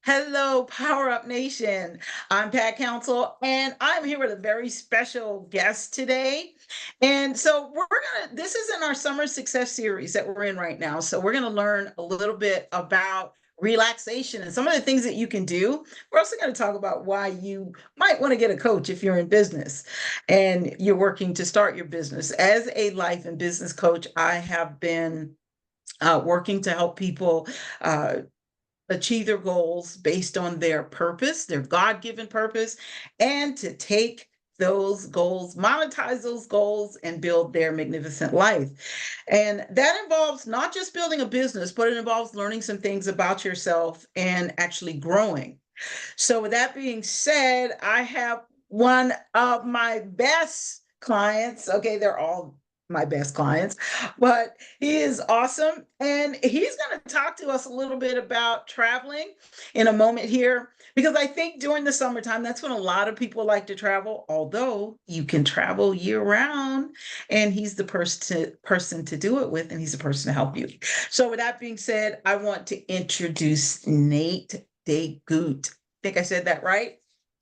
Hello, Power Up Nation. I'm Pat Council, and I'm here with a very special guest today. And so this is in our summer success series that we're in right now. So we're gonna learn a little bit about relaxation and some of the things that you can do. We're also going to talk about why you might want to get a coach if you're in business and you're working to start your business. As a life and business coach, I have been working to help people uh, achieve their goals based on their purpose, their God given purpose, and to take those goals, monetize those goals, and build their magnificent life. And that involves not just building a business, but it involves learning some things about yourself and actually growing. So, with that being said, I have one of my best clients. Okay, they're all my best clients, but he is awesome. And he's going to talk to us a little bit about traveling in a moment here, because I think during the summertime, that's when a lot of people like to travel, although you can travel year round. And he's the person to do it with, and he's the person to help you. So, with that being said, I want to introduce Nate Desgouttes. Think I said that right?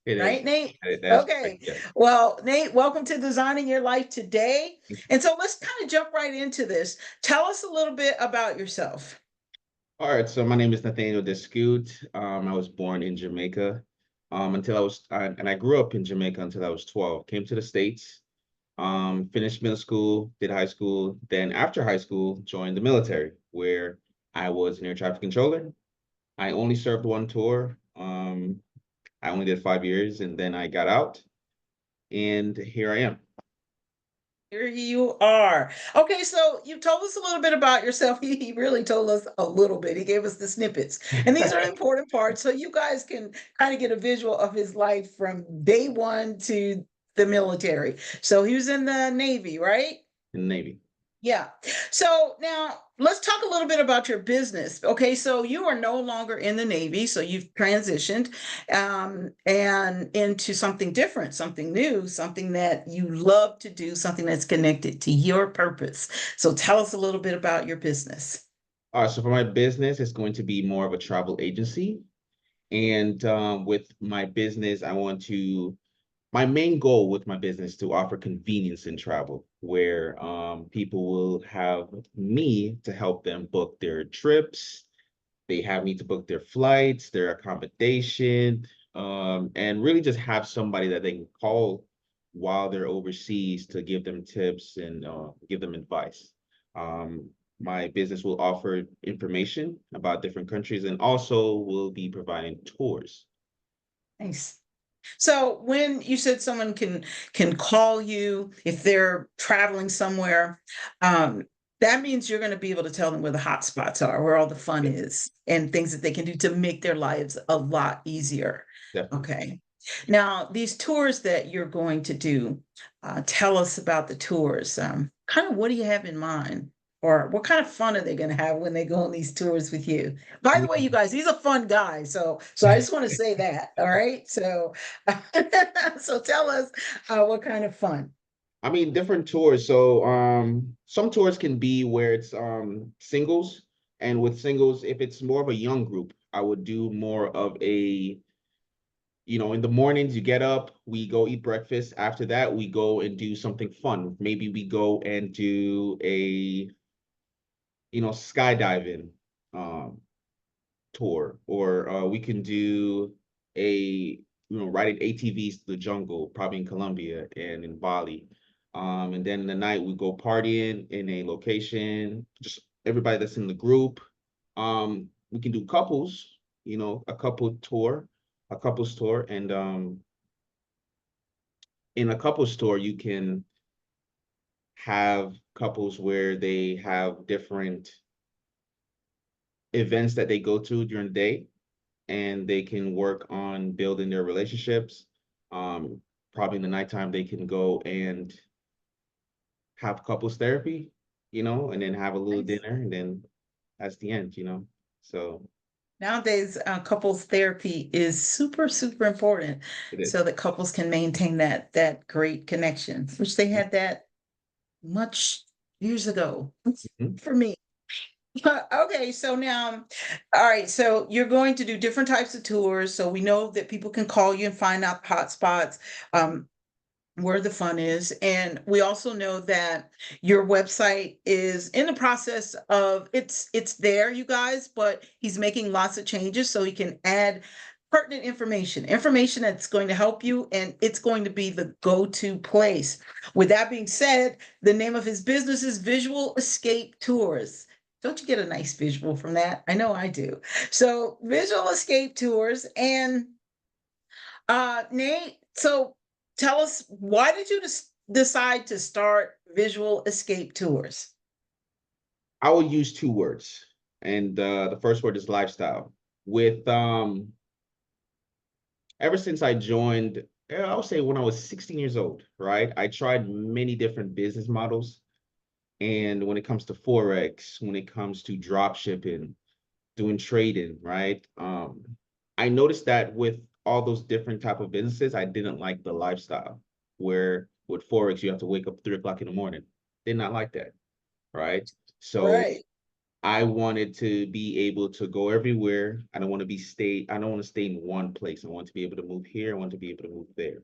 It Right, is. Nate? That is correct. Okay. Yes. Well, Nate, welcome to Designing Your Life Today. And so let's kind of jump right into this. Tell us a little bit about yourself. All right. So my name is Nathaniel Desgouttes. I was born in Jamaica. And I grew up in Jamaica until I was 12. Came to the States. Finished middle school, did high school. Then after high school, joined the military, where I was an air traffic controller. I only served one tour. I only did 5 years, and then I got out, and here I am. Here you are. Okay, so you told us a little bit about yourself. He really told us a little bit. He gave us the snippets. And these are important parts. So you guys can kind of get a visual of his life from day one to the military. So he was in the Navy, right? In the Navy. Yeah. So now let's talk a little bit about your business. Okay, so you are no longer in the Navy, so you've transitioned and into something different, something new, something that you love to do, something that's connected to your purpose. So tell us a little bit about your business. All right. So for my business, it's going to be more of a travel agency. And with my business, my main goal with my business is to offer convenience in travel, where people will have me to help them book their trips. They have me to book their flights, their accommodation, and really just have somebody that they can call while they're overseas to give them tips and give them advice. My business will offer information about different countries and also will be providing tours. Nice. So when you said someone can call you if they're traveling somewhere, um, that means you're going to be able to tell them where the hot spots are, where all the fun Yeah, is, and things that they can do to make their lives a lot easier. definitely. Okay. Now, these tours that you're going to do, tell us about the tours. Kind of what do you have in mind? Or what kind of fun are they going to have when they go on these tours with you? By the way, you guys, he's a fun guy. So I just want to say that. All right. So so tell us what kind of fun. I mean, different tours. So, some tours can be where it's singles, and with singles, if it's more of a young group, I would do more of in the mornings you get up, we go eat breakfast. After that, we go and do something fun. Maybe we go and do skydiving um tour, or we can do riding ATVs to the jungle, probably in Colombia and in Bali. And then in the night we go partying in a location, just everybody that's in the group. We can do couples, a couples tour, and in a couples tour you can have couples where they have different events that they go to during the day and they can work on building their relationships. Um, Probably in the nighttime, they can go and have couples therapy, and then have a little Nice. dinner, and then that's the end. So Nowadays, couples therapy is super, super important it so is. that couples can maintain that great connection, which they had that much years ago Mhm. for me. Okay, so now, all right, so you're going to do different types of tours. So we know that people can call you and find out hot spots, where the fun is. And we also know that your website is in the process of it's there, you guys, but he's making lots of changes so he can add pertinent information that's going to help you, and it's going to be the go-to place. With that being said, the name of his business is Visual Escape Tours. Don't you get a nice visual from that? I know I do. So Visual Escape Tours. And Nate, so tell us, why did you decide to start Visual Escape Tours? I will use two words, and the first word is lifestyle. With ever since I joined, I would say when I was 16 years old, right? I tried many different business models. And when it comes to Forex, when it comes to drop shipping, doing trading, right? I noticed that with all those different type of businesses, I didn't like the lifestyle where with Forex, you have to wake up 3 o'clock in the morning. Did not like that, right? So Right. I wanted to be able to go everywhere. I don't want to stay in one place. I want to be able to move here. I want to be able to move there.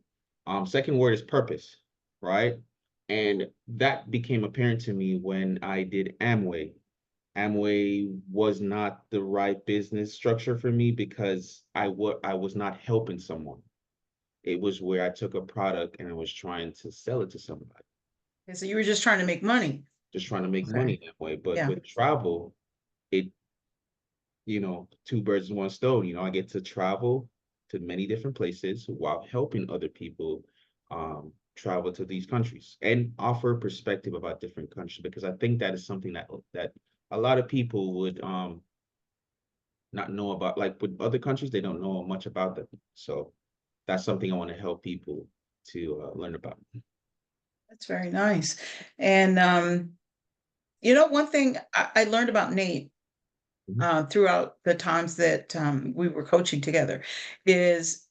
Second word is purpose, right? And that became apparent to me when I did Amway. Amway was not the right business structure for me because I was not helping someone. It was where I took a product and I was trying to sell it to somebody, And so you were just trying to make money. just trying to make Okay. money that way. But Yeah. with travel, it two birds in one stone. I get to travel to many different places while helping other people travel to these countries and offer perspective about different countries because I think that is something that a lot of people would not know about. Like with other countries, they don't know much about them. So that's something I want to help people to learn about. That's very nice. And one thing I learned about Nate Mhm. throughout the times that we were coaching together is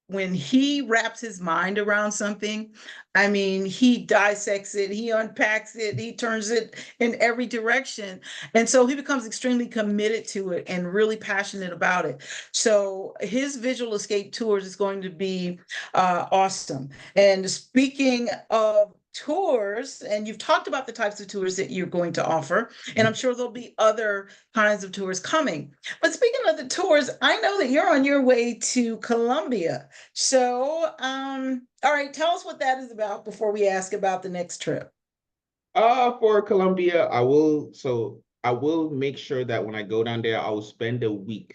when he wraps his mind around something, I mean, he dissects it, he unpacks it, he turns it in every direction. And so he becomes extremely committed to it and really passionate about it. So his visual escape tours is going to be awesome. And speaking of tours, and you've talked about the types of tours that you're going to offer, and I'm sure there'll be other kinds of tours coming. But speaking of the tours, I know that you're on your way to Colombia. So, all right, tell us what that is about before we ask about the next trip. For Colombia, I will make sure that when I go down there, I will spend a week,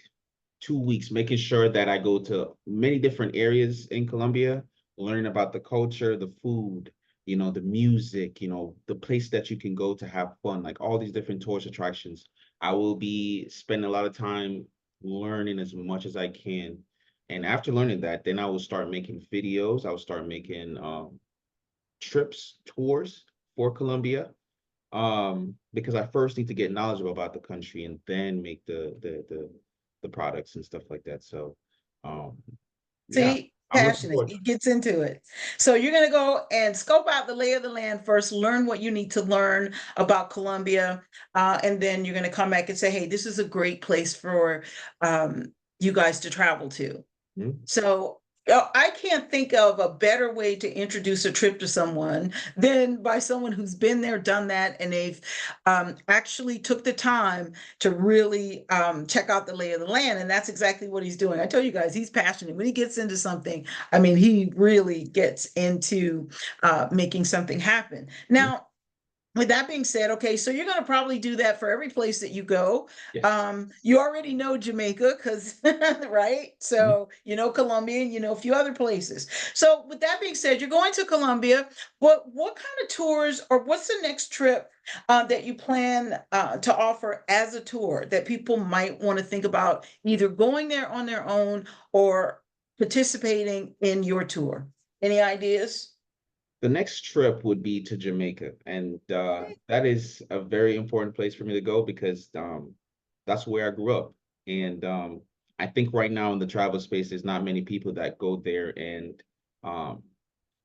2 weeks, making sure that I go to many different areas in Colombia, learn about the culture, the food, the music, the place that you can go to have fun, like all these different tourist attractions. I will be spending a lot of time learning as much as I can. And after learning that, then I will start making videos. I will start making trips, tours for Colombia, because I first need to get knowledgeable about the country and then make the products and stuff like that. So, um, yeah, See, I'm looking passionate. forward to He it. gets into it. So you're going to go and scope out the lay of the land first, learn what you need to learn about Colombia, and then you're going to come back and say, hey, this is a great place for you guys to travel to. Mhm. So I can't think of a better way to introduce a trip to someone than by someone who's been there, done that, and they've actually took the time to really check out the lay of the land. And that's exactly what he's doing. I tell you guys, he's passionate. When he gets into something, I mean, he really gets into making something happen. Mhm. Now, with that being said, okay, so you're going to probably do that for every place that you go. Yes. You already know Jamaica because, right? Mhm. So you know Colombia and you know a few other places. So with that being said, you're going to Colombia. What kind of tours or what's the next trip that you plan to offer as a tour that people might want to think about either going there on their own or participating in your tour? Any ideas? The next trip would be to Jamaica, and that is a very important place for me to go because that's where I grew up. And I think right now in the travel space, there's not many people that go there and um,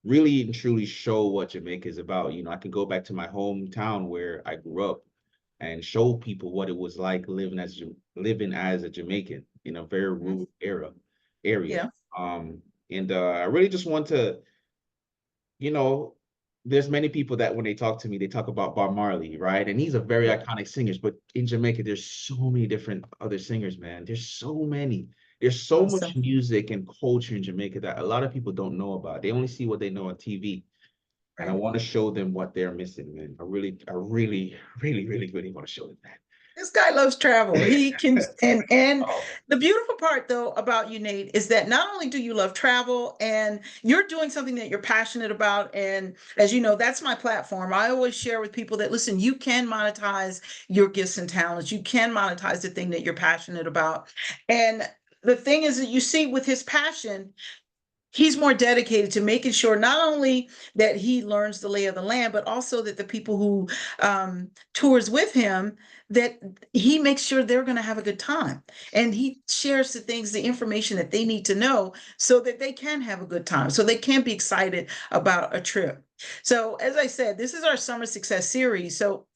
really and truly show what Jamaica is about. I can go back to my hometown where I grew up, and show people what it was like living as a Jamaican in a very rural area. Yeah. Um, and I really just want to, you know, there's many people that when they talk to me, they talk about Bob Marley, right? And he's a very Yeah. iconic singer, but in Jamaica, there's so many different other singers, man. There's so many. There's so much Awesome. music and culture in Jamaica that a lot of people don't know about. They only see what they know on TV. And I Right. want to show them what they're missing, man. I really want to show them that. This guy loves travel. He can, and Oh, the beautiful part though about you, Nate, is that not only do you love travel and you're doing something that you're passionate about, and as you know, that's my platform. I always share with people that listen, you can monetize your gifts and talents. You can monetize the thing that you're passionate about. And the thing is that you see with his passion, he's more dedicated to making sure not only that he learns the lay of the land, but also that the people who tours with him, that he makes sure they're going to have a good time, and he shares the things, the information that they need to know so that they can have a good time, so they can be excited about a trip. So as I said, this is our summer success series. So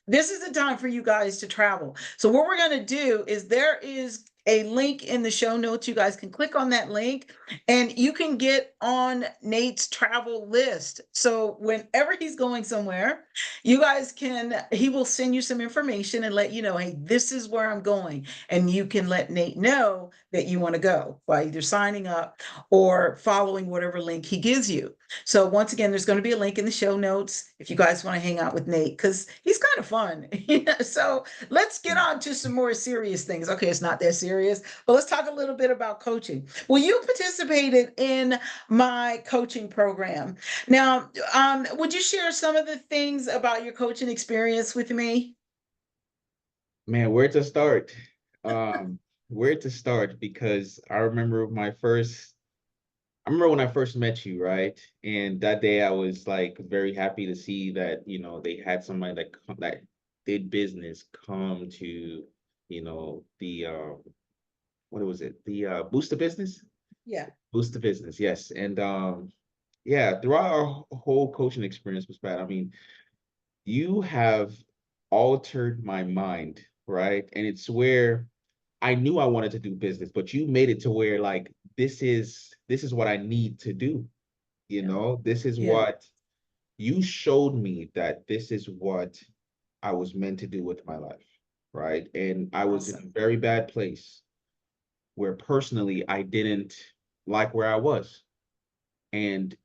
this is the time for you guys to travel. So what we're going to do is there is a link in the show notes. You guys can click on that link and you can get on Nate's travel list. So whenever he's going somewhere, you guys can, he will send you some information and let you know, hey, this is where I'm going. And you can let Nate know that you want to go by either signing up or following whatever link he gives you. So once again, there's going to be a link in the show notes if you guys want to hang out with Nate, because he's kind of fun. So let's get on to some more serious things. Okay, it's not that serious, but let's talk a little bit about coaching. Well, you participated in my coaching program. Now, would you share some of the things about your coaching experience with me? man, where to start? Um, where to start? Because I remember when I first met you, right? And that day I was like very happy to see that, they had somebody that did business come to, the what was it? The boost the business? Yeah. Boost the business, yes. And yeah, throughout our whole coaching experience was bad. I mean, you have altered my mind, right? And it's where I knew I wanted to do business, but you made it to where like this is what I need to do. Yeah. This is Yeah. what you showed me that this is what I was meant to do with my life, right? And I was in a Awesome. very bad place where personally I didn't like where I was. And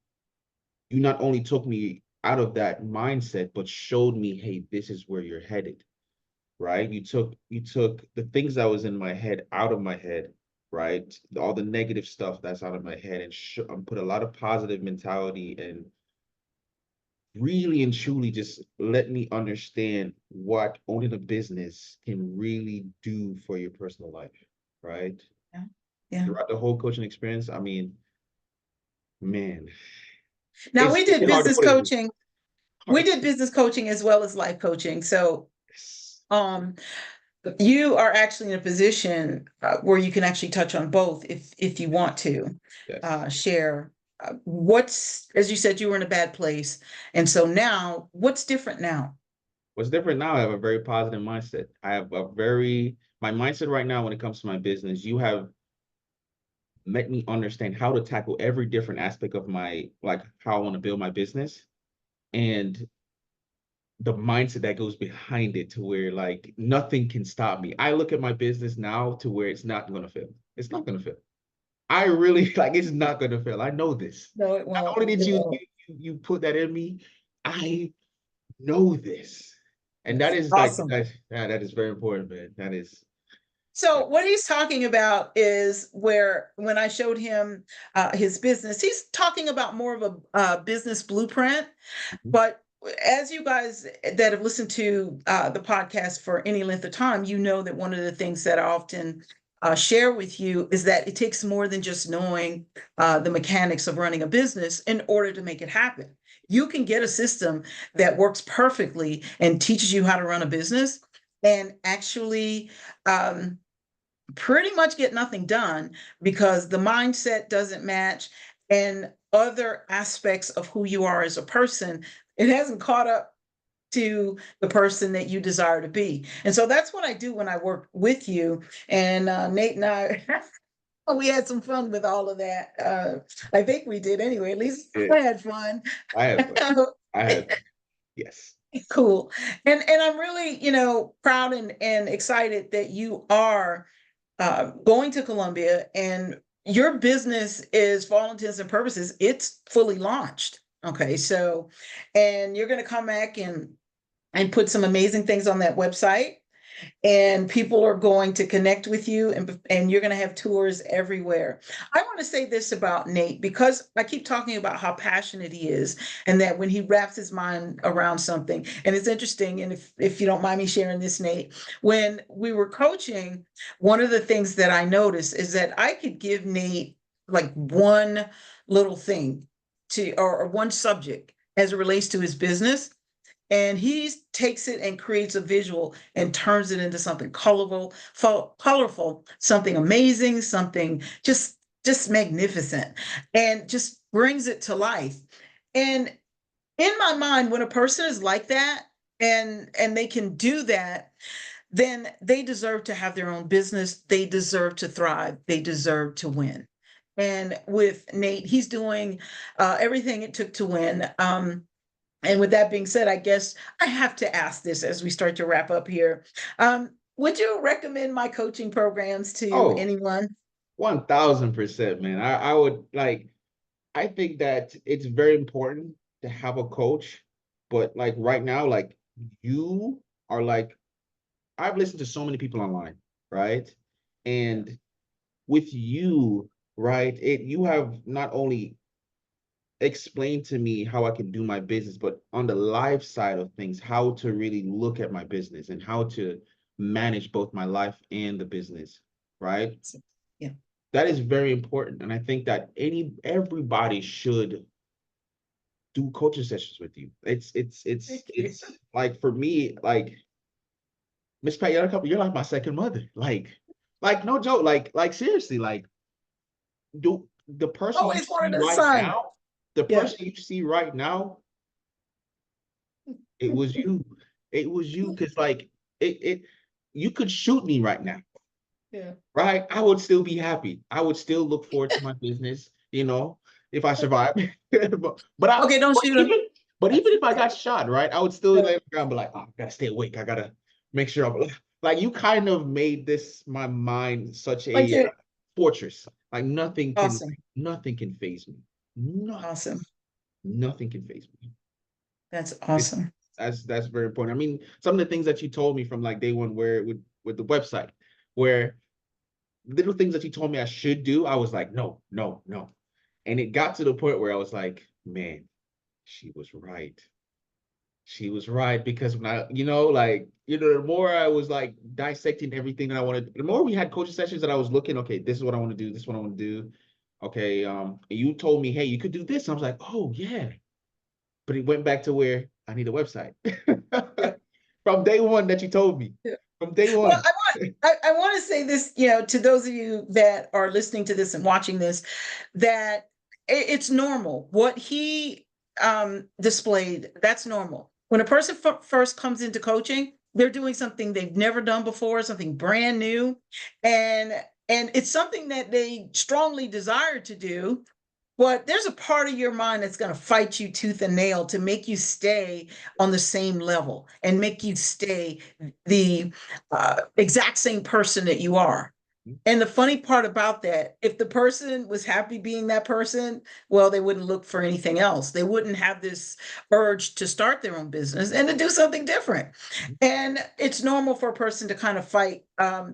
you not only took me out of that mindset, but showed me, hey, this is where you're headed, right? You took the things that was in my head out of my head, right? All the negative stuff that's out of my head, and put a lot of positive mentality, and really and truly just let me understand what owning a business can really do for your personal life, right? Yeah. Yeah. Throughout the whole coaching experience, I mean, man, Now it's we did hard to business put it in coaching. We hard. did business coaching as well as life coaching. So Yes, um you are actually in a position where you can actually touch on both if you want to yes. share what's, as you said, you were in a bad place, and so now what's different now? What's different now, I have a very positive mindset. My mindset right now when it comes to my business, you have let me understand how to tackle every different aspect of like how I want to build my business, and the mindset that goes behind it, to where like nothing can stop me. I look at my business now to where it's not going to fail. It's not going to fail. I really like it's not going to fail. I know this. No, it Not won't. only did It you won't. you put that in me, I know this. And that Yes. is like Awesome. that is very important, man. That is So what he's talking about is where when I showed him his business, he's talking about more of a business blueprint. Mhm. But as you guys that have listened to the podcast for any length of time, you know that one of the things that I often share with you is that it takes more than just knowing the mechanics of running a business in order to make it happen. You can get a system that works perfectly and teaches you how to run a business and actually um, pretty much get nothing done because the mindset doesn't match and other aspects of who you are as a person, it hasn't caught up to the person that you desire to be. And so that's what I do when I work with you. And Nate and I, we had some fun with all of that. I think we did anyway. At least Yeah, I had fun. I have fun. I have fun. Yes. Cool. And I'm really, proud and excited that you are going to Columbia, and your business is, for all intents and purposes, it's fully launched. Okay, so, and you're going to come back and put some amazing things on that website, and people are going to connect with you, and you're going to have tours everywhere. I want to say this about Nate, because I keep talking about how passionate he is, and that when he wraps his mind around something, and it's interesting, and if you don't mind me sharing this, Nate, when we were coaching, one of the things that I noticed is that I could give Nate like one little thing or one subject as it relates to his business, and he takes it and creates a visual and turns it into something colorful, something amazing, something just magnificent, and just brings it to life. And in my mind, when a person is like that, and they can do that, then they deserve to have their own business, they deserve to thrive, they deserve to win. And with Nate, he's doing everything it took to win. And with that being said, I guess I have to ask this as we start to wrap up here. Would you recommend my coaching programs to Oh, anyone? 1000%, man. I would like, I think that it's very important to have a coach, but like right now, like you are like, I've listened to so many people online, right? And with you, right, you have not only explained to me how I can do my business, but on the life side of things, how to really look at my business and how to manage both my life and the business, right? Yeah. That is very important. And I think that everybody should do coaching sessions with you. Thank you. It's like for me, like Miss Pat, you're like my second mother. Like no joke, like seriously, like do the person you Always see wanted a right son. now, the Yeah. person you see right now, it was you. It was you, because like it you could shoot me right now, Yeah. right? I would still be happy. I would still look forward to my business, if I survive. but I Okay, don't but shoot him. even but even if I got shot, right, I would still lay on the ground and be like, oh, I gotta stay awake. I gotta make sure I'm like you kind of made this my mind such Like a you're fortress. Like awesome. nothing can phase me. Nothing, Awesome. nothing can phase me. That's It's awesome. that's very important. I mean, some of the things that you told me from like day one, where with the website, where little things that you told me I should do, I was like, no, no, no. And it got to the point where I was like, man, she was right. She was right, because when the more I was like dissecting everything that I wanted, the more we had coaching sessions that I was looking, okay, this is what I want to do, this is what I want to do. Okay, you told me, hey, you could do this. And I was like, oh yeah. But it went back to where I need a website. Yeah. From day one that you told me. Yeah. From day Well, one. I want to say this, to those of you that are listening to this and watching this, that it's normal. What he displayed, that's normal. When a person first comes into coaching, they're doing something they've never done before, something brand new, and and it's something that they strongly desire to do, but there's a part of your mind that's going to fight you tooth and nail to make you stay on the same level and make you stay the exact same person that you are. And the funny part about that, if the person was happy being that person, well, they wouldn't look for anything else. They wouldn't have this urge to start their own business and to do something different. And it's normal for a person to kind of fight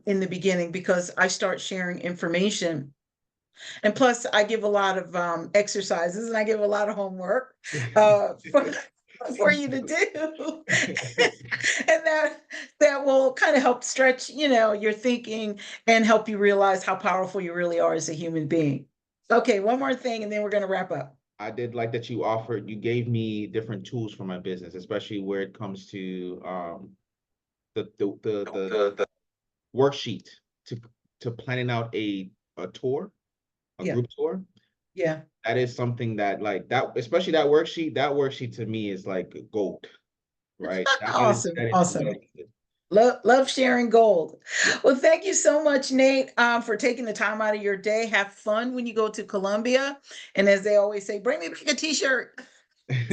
in the beginning, because I start sharing information, and plus, I give a lot of exercises and I give a lot of homework for you to do. And that will kind of help stretch, your thinking, and help you realize how powerful you really are as a human being. Okay, one more thing, and then we're going to wrap up. I did like that you gave me different tools for my business, especially where it comes to the worksheet to planning out a tour, a Yeah, group tour. yeah, That is something that, like, that, especially that worksheet to me is like gold. right? Awesome, That is awesome. amazing. Love sharing gold. Well, thank you so much, Nate, for taking the time out of your day. Have fun when you go to Colombia. And as they always say, bring me back a t-shirt.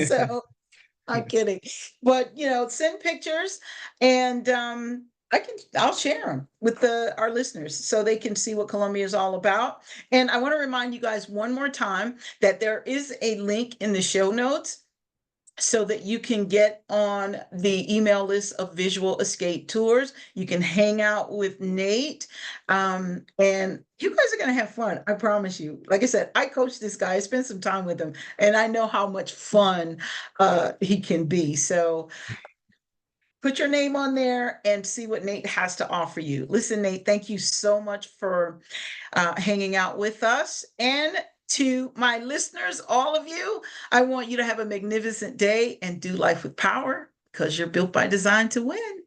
So I'm kidding. But send pictures and I'll share them with our listeners so they can see what Colombia is all about. And I want to remind you guys one more time that there is a link in the show notes so that you can get on the email list of Visual Escape Tours. You can hang out with Nate, and you guys are going to have fun. I promise you. Like I said, I coached this guy. I spent some time with him, and I know how much fun he can be. So put your name on there and see what Nate has to offer you. Listen, Nate, thank you so much for hanging out with us. And to my listeners, all of you, I want you to have a magnificent day and do life with power because you're built by design to win.